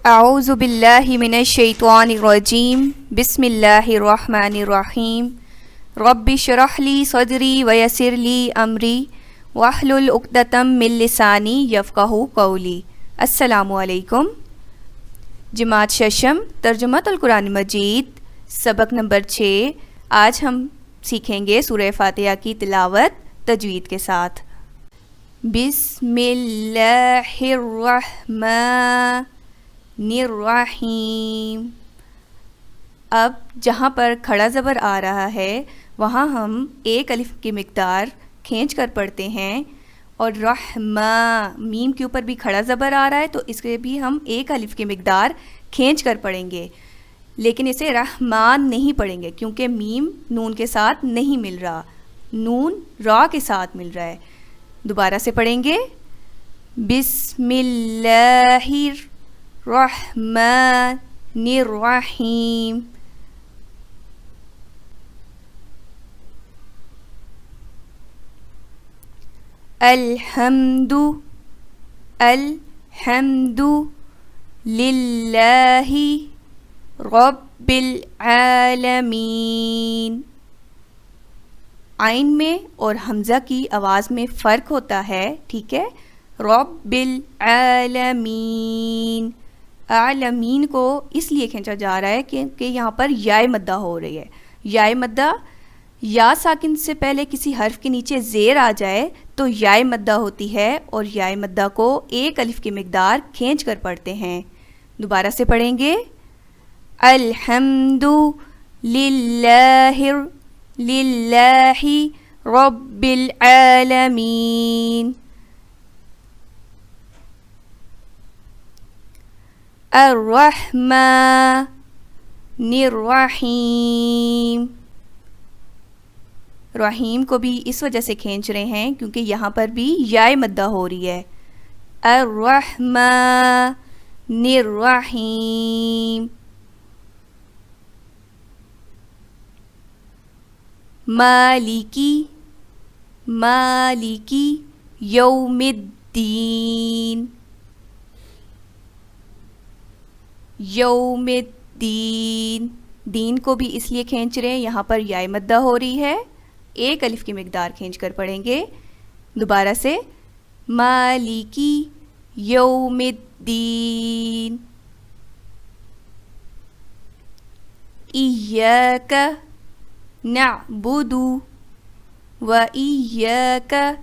अऊज़ु बिल्लाहि मिनश शैतानिर रजीम बिस्मिल्लाहिर्रहमानिर्रहीम रब्बि इश्रह ली सदरी व यस्सिर ली अमरी वहलुल उक़दतम मिन लिसानी यफ़क़हू क़ौली। अस्सलामु अलैकुम। जमात शशम तर्जुमतुल कुरान मजीद सबक नंबर 6। आज हम सीखेंगे सूरह फ़ातिहा की तिलावत तजवीद के साथ। बिस्मिल्लाहिर्रहमानिर्रहीम। अब जहाँ पर खड़ा ज़बर आ रहा है वहाँ हम एक अलिफ की मिक़दार खींच कर पढ़ते हैं, और रहमा मीम के ऊपर भी खड़ा ज़बर आ रहा है तो इसके भी हम एक अलिफ की मिक़दार खींच कर पढ़ेंगे, लेकिन इसे रहमान नहीं पढ़ेंगे क्योंकि मीम नून के साथ नहीं मिल रहा, नून रा के साथ मिल रहा है। दोबारा से पढ़ेंगे बिस्मिल्लाहिर्रहमानिर्रहीम। अल्हम्दु लिल्लाहि रब्बिल आलमीन। आइन में और हमज़ा की आवाज़ में फ़र्क होता है, ठीक है। रब्बिल आलमीन, आलमीन को इसलिए खींचा जा रहा है क्योंकि यहाँ पर याय मद्दा हो रही है। याय मद्दा, या साकिन से पहले किसी हर्फ के नीचे ज़ेर आ जाए तो याय मद्दा होती है, और याय मद्दा को एक अलिफ की मिक़दार खींच कर पढ़ते हैं। दोबारा से पढ़ेंगे अल्हम्दु लिल्लाहि रब्बिल आलमीन। अर्रहमानिर्रहीम। रहीम को भी इस वजह से खींच रहे हैं क्योंकि यहाँ पर भी याय मद्दा हो रही है। अर्रहमानिर्रहीम। मालिकी यौमिद्दीन। यौमिद्दीन, दीन को भी इसलिए खींच रहे हैं, यहाँ पर याय मद्दा हो रही है, एक अलिफ की मिक़दार खींच कर पढ़ेंगे। दोबारा से मालिकी यौमिद्दीन। इय्याका नअबुदु व इय्याका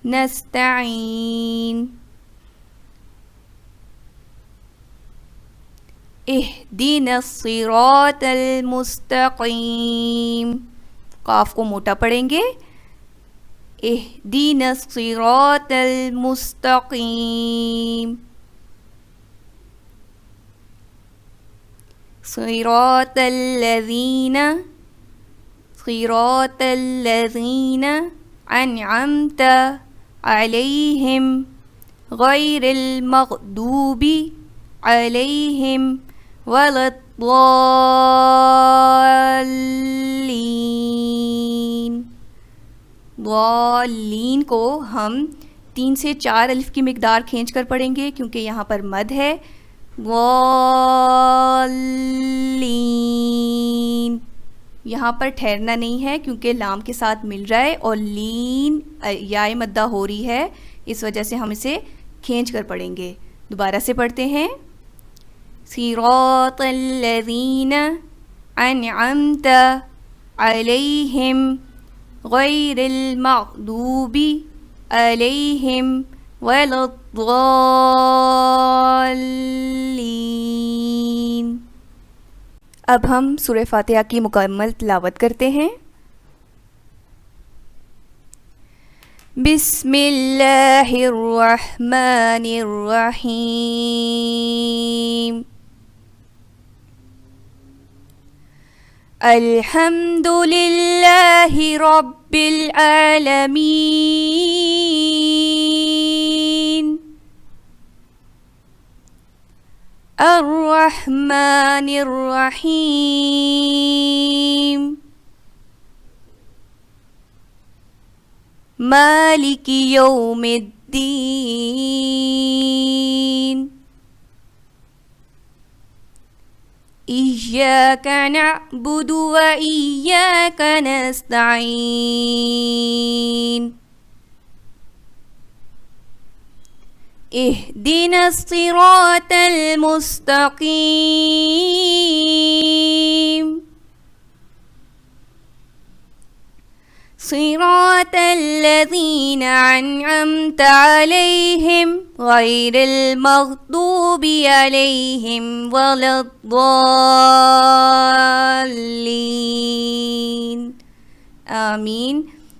नस्तईन। इहदिनस सिरातल मुस्तक़ीम। काफ को मोटा पढ़ेंगे। इहदिनस सिरातल मुस्तक़ीम। सिरातल्लज़ीना अनअमत अलैहिम गैरिल मग़दूबि अलैहिम वलद्दाल्लीन। दाल्लीन को हम 3 से 4 अलिफ की मिक़दार खींच कर पढ़ेंगे क्योंकि यहाँ पर मद है। दाल्लीन, यहाँ पर ठहरना नहीं है क्योंकि लाम के साथ मिल रहा है और लीन याय मद्दा हो रही है, इस वजह से हम इसे खींच कर पढ़ेंगे। दोबारा से पढ़ते हैं सिरातल्लज़ीना अनअमत अलैहिम गैरिल मग़दूबि अलैहिम वलद्दाल्लीन। अब हम सूरह फ़ातिहा की मुकम्मल तिलावत करते हैं। बिस्मिल्लाहिर्रहमानिर्रहीम। अल्हम्दुलिल्लाहि रब्बिल आलमीन। अर्रहमानिर्रहीम। मालिकी यौमिद्दीन। इय्याका नअबुदु व इय्याका नस्तईन इहदिनस सिरातल मुस्तकीम सिरातल्लज़ीना अन्अमत अलैहिम गैरिल मग़दूबि अलैहिम वलद्दाल्लीन। आमीन।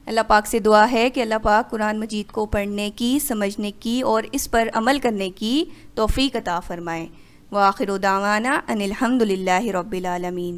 अल्लाह पाक से दुआ है कि अल्लाह पाक कुरान मजीद को पढ़ने की, समझने की और इस पर अमल करने की तौफ़ीक़ अता फ़रमाएँ। व आखिरु दावाना अनिल हम्दुलिल्लाहि रब्बिल आलमीन।